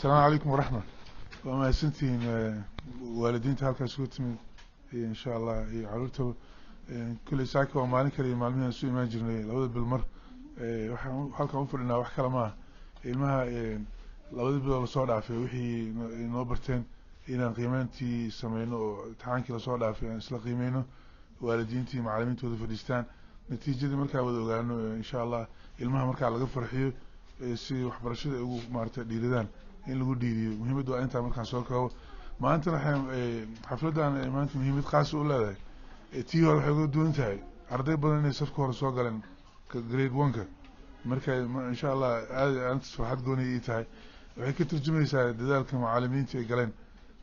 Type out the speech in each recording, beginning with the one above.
السلام عليكم ورحمة وما سنتين والدين تهالك سوت من إن شاء الله عرورته كل ساعة ومالك اللي معلمين سوء ما جرنا لابد بالمر وحالك أنفر إنها وحكا لما إلمها لابد بالصعود عفي وحي نوبرتين إن قيمانتي سمينو تحانكي لصعود عفي إسلا قيمينو والدينتي معلمين تودو فردستان نتيجة دي مركا ودو لأنه إن شاء الله إلمها مركا على غفر حيو سي وحبرشد أو مارتا ديردان إن لغو ديري مهمة دو أنت مركا سوكاو ما أنت رح حفلدان ما أنت مهمة خاصة أولا ده تيو رح يقول دون تاي عرضي بدن يسفكو رسوا قلن كجريد وانكا مركا إن شاء الله أنت سوحات قوني إيتاي وحي كترجمي ساعد ذلك معلمين تي قلن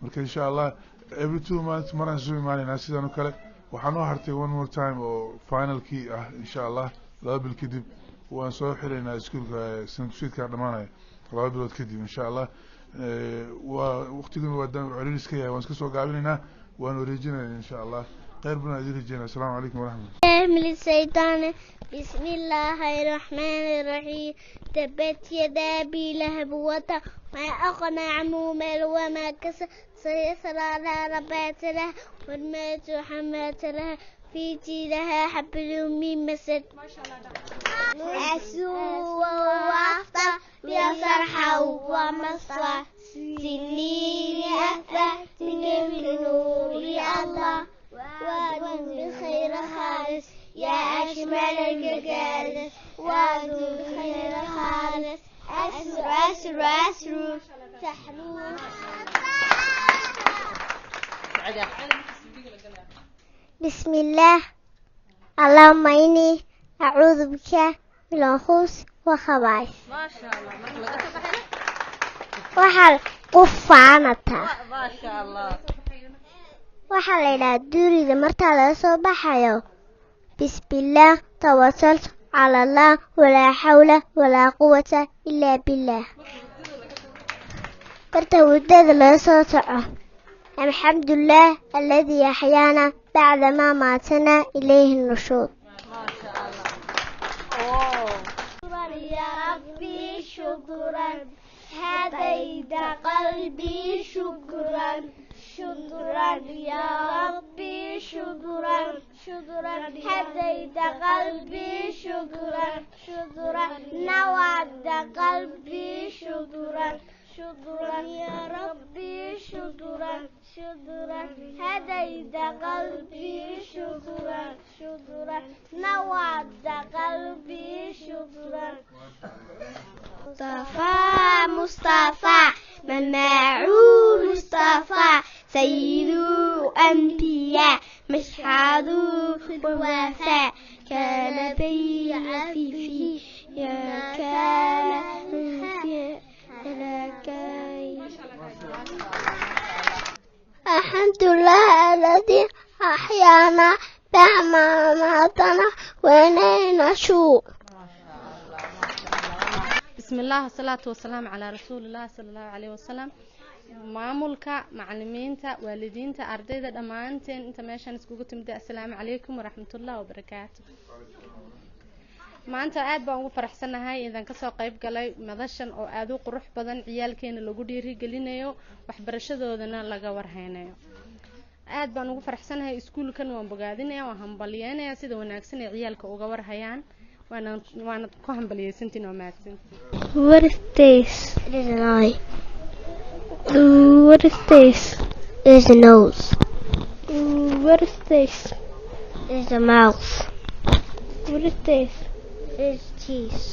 مركا إن شاء الله every 2 months مرة نسوي معنا ناسي دانو كلا وحنو هرتي one more time أو final key إن شاء الله لا بالكذب ونصوح لنا سكول سنتفيد كعلمانا لا بالكذب إن شاء الله ووقتكم ودان عريس كيا ونسكسوا قابلنا ونوريجنا إن شاء الله غير بنا يرجينا. السلام عليكم ورحمة الله من الشيطان. بسم الله الرحمن الرحيم. تبت يدا أبي لهب وتب ما أغنى عنه ماله وما كسب سيصلى نارا ذات لهب والماء حمات لها في جيدها حبل من مسد. أسوء وأفطر بصرحه ومصر سنين أثبت من نور الله وادم بخير خالص يا أشمل الجالس وادم بخير خالص أسر أسر أسر تحلو. بسم الله. اللهم إني أعوذ بك من الخبث والخبائث. ما شاء الله. وحال قفانتها. ما شاء الله. waxaa la yidhaha duurida martaa laga soo baxayo bismillaah tawassaltu cala allah walaa xawla walaa quwata ilaa billaah. marta waddada laga soo soco alxamdulillaah alladii axyaana bacda maa maatanaa ilayhi nushuur. يا ربي شكرا هديت قلبي شكرا شكرا يا ربي شكرا شكرا هديت قلبي شكرا شكرا نوعت قلبي شكرا شكرا يا ربي شكرا شكرا هديت قلبي شكرا شكرا نوعت قلبي شكرا. مصطفى مصطفى مماعون مصطفى سيد الأنبياء مشهد الوفاء كان بي عفيفي يا كان الحمد لله الذي أحيانا بعد ما ماتنا وإليه نشور. بسم الله والصلاة والسلام على رسول الله صلى الله عليه وسلم. maamulka macallimiinta waalidiinta ardayda dhamaanteen inta meeshan iskugu timid assalaamu calaykum waraxmatullaahi wabarakaatu. maanta aad baan ugu faraxsanahay inaan ka soo qayb galay madashan oo aad u qurux badan ciyaalkeena lagu dhiirigelinayo waxbarashadoodana laga warhaynayo. aad baan ugu faraxsanahay iskuulkan waan bogaadinayaa waan hambalyeynaya sida wanaagsan ee ciyaalka uga warhayaan waana ku hambalyeysantay oo maadsan. What is this? It is an eye. What is this? It is a nose. What is this? It is a mouth. What is this? It is cheese.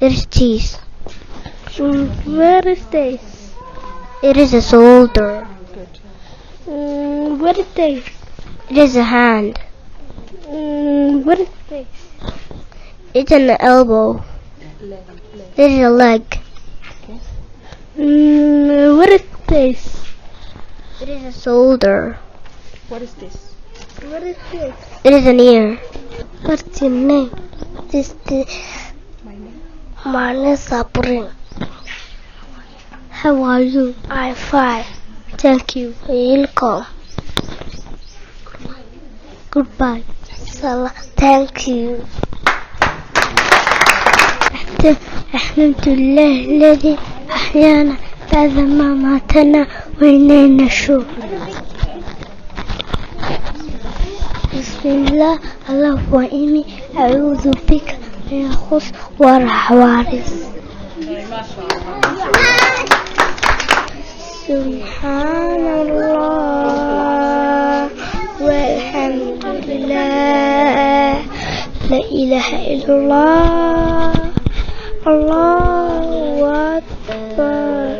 It is cheese. What is this? It is a shoulder. What is this? It is a hand. What is this? It's an elbow. It is a leg. What is this? It is a shoulder. What is this? What is this? It is an ear. What's your name? My name is Sabrina. How are you? I'm fine. Thank you. Welcome. Goodbye. Thank you. الحمد لله الذي أحيانا هذا ما ماتنا وإنا نشوف. بسم الله اللهم إني أعوذ بك من الخبث والخبائث. سبحان الله والحمد لله لا إله إلا الله الله أكبر.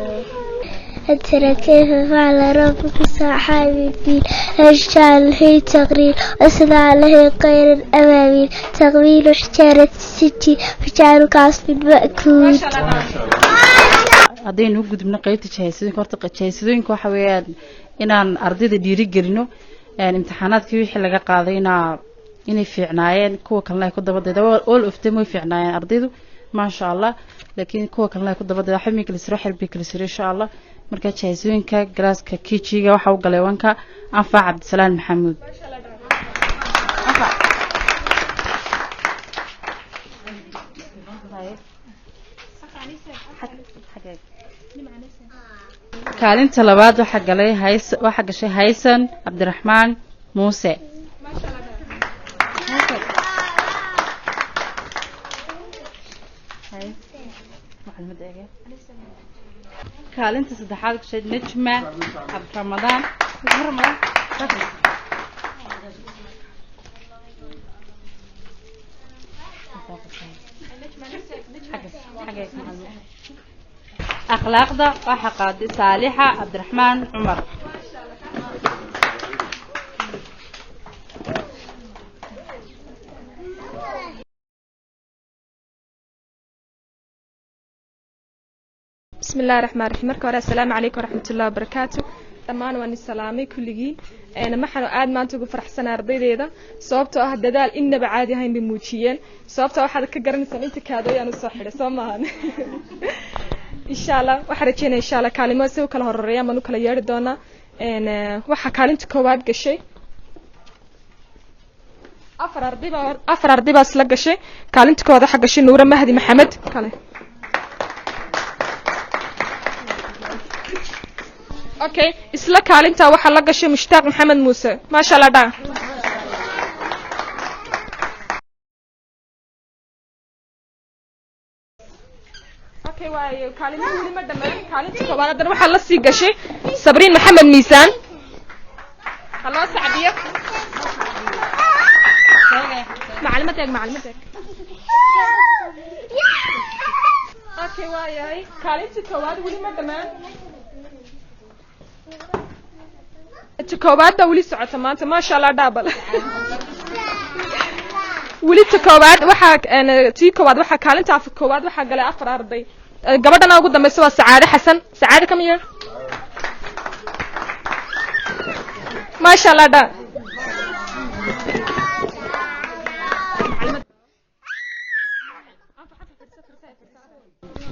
أترى كيف فعل ربك بأصحاب الفيل أجعل له تغرير وأسرع له طير الأبابيل تغويل حجارة السجي فجعل كعصف مأكول. haddaynu u gudubno qaybta jahaysadooyinka horta jahaysadooyinka waxa weeyaan inaan ardayda dhiirigelino imtixaanaadkii wixii laga qaaday inay fiicnaayeen kuwa kalena ay ku dabadayda all of them way fiicnaayeen ardaydu maasha allah laakiin kuwa kalena ay ku dabadayda waxba kala siro xirbi kala siro insha allah marka jahaysadooyinka galaaska kijiga waxa uu galay wanka anfac cabdisalaan maxamuud. kaalinta labaad waxa gashay haysan cabdiraxmaan muuse. kaalinta saddexaad gashay najma cabdiramadaan. أخلاقنا وحقاد صالحة عبد الرحمن عمر. بسم الله الرحمن الرحيم. السلام عليكم ورحمة الله وبركاته. dhammaan waan islaamay kulligii maxaan aad maanta ugu faraxsanahay ardaydeeda sababtoo ah dadaal inaba caadi ahayn bay muujiyeen sababtoo waxaad ka garanaysaa inta kaadooyaan u soo xidhay soo maahan insha Allah waxaan rajeynayaa insha Allah kaalimo si u kala horeeyaan baan u kala yeeri doonaa waxa kaalinta koowaad gashay afar arday baa isla gashay kaalinta koowaad waxa gashay Nuura Mahdi Maxamed kale. Okay isla kaalinta waxa la gashay Mushtaaq Maxamed Muuse ma sha Allah dhaa. Okay waayo kaalinta wali ma dhamaan kaalinta koowaad waxa la sii gashay Sabriin Maxamed Miisaan. Hallo Sacdiya macluumaadك Okay waayo kaalinta koowaad wali ma dhamaan تكوبات ولي سعة مانت ما شاء الله دابل ولي تكوبات وحك أنا تكوبات وحك كان تعرف كوبات وحك قال أفر أرضي قبل أنا أقول دم سوا سعادة حسن سعادة كم يوم ما شاء الله دا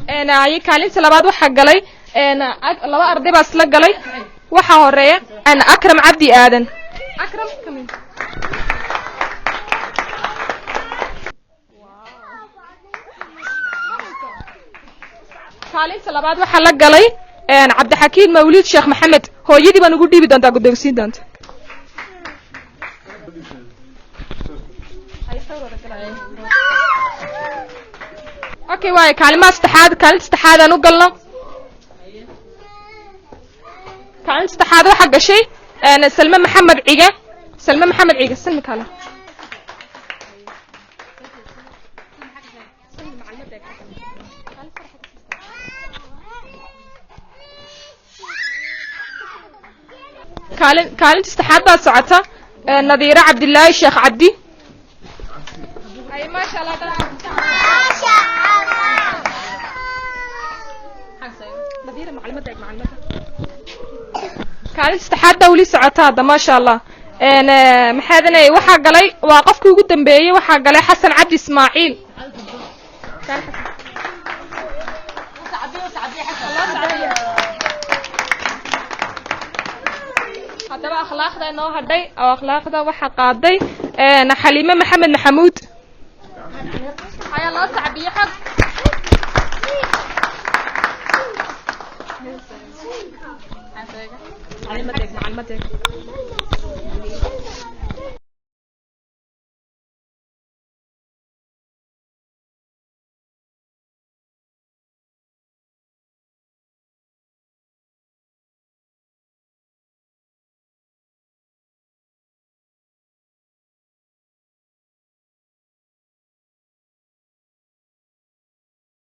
أنا أي كان سلبات وحك قالي أنا لو أرضي بس لق قالي waxa horeeya ana Akram Abdi Aadan Akram kamin kaalinta labaad waxa la galay Cabdi Xakiin Mawlid Sheekh Maxamed hooyadii baan ugu dhiibi doontaa guddoonsiin doonta Okay waay kaalinta saddexaad aan u galno كان استحاضة حق شيء أنا سلمى محمد عيقة سلمى كلا كانت استحاضة ساعتها نظيرة عبد الله الشيخ عبدي أي ما شاء الله ما شاء الله نظيرة معلمتك كانت استحادة ولي سعتها هذا ما شاء الله أنا محاذني وحق علي وقفك قدام بيي وحق علي حسن عبد إسماعيل كان هذا بقى أخلاق ده إنه هدي أو أخلاق ده وحق عدي أنا حليمة محمد محمود هيا الله سعبي حق معلمتك